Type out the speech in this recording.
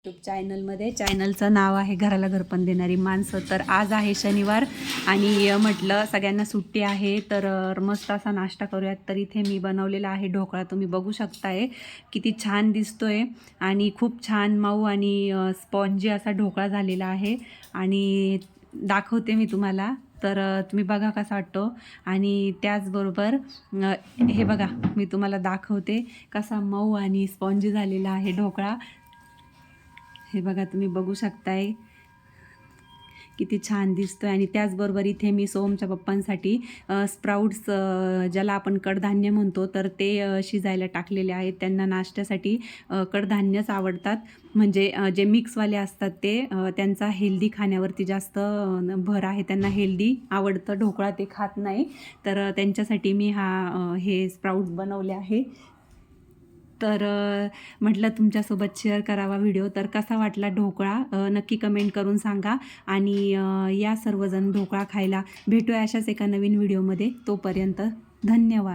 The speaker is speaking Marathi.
यूट्यूब चॅनलमध्ये चॅनलचं नाव आहे घराला घरपण देणारी माणसं. तर आज आहे शनिवार आणि म्हटलं सगळ्यांना सुट्टी आहे तर मस्त असा नाश्ता करूयात. तर इथे मी बनवलेला आहे ढोकळा. तुम्ही बघू शकताय किती छान दिसतोय आणि खूप छान मऊ आणि स्पॉन्जी असा ढोकळा झालेला आहे आणि दाखवते मी तुम्हाला. तर तुम्ही बघा कसा वाटतो आणि त्याचबरोबर हे बघा मी तुम्हाला दाखवते कसा मऊ आणि स्पॉन्जी झालेला आहे ढोकळा. हे बघा तुम्ही बघू शकताय किती छान दिसतोय. आणि त्याचबरोबर इथे मी सोमच्या पप्पांसाठी स्प्राउट्स ज्याला आपण कडधान्य म्हणतो तर ते शिजायला टाकलेले आहेत. त्यांना नाश्त्यासाठी कडधान्यच आवडतात, म्हणजे जे मिक्सवाले असतात ते त्यांचा हेल्दी खाण्यावरती जास्त भर आहे. त्यांना हेल्दी आवडतं, ढोकळा ते खात नाही. तर त्यांच्यासाठी मी हे स्प्राउट्स बनवले आहे. तर म्हटलं तुमच्यासोबत शेअर करावा व्हिडिओ. तर कसा वाटला ढोकळा नक्की कमेंट करून सांगा आणि या सर्वजण ढोकळा खायला. भेटूया अशाच एका नवीन व्हिडिओमध्ये. तोपर्यंत धन्यवाद.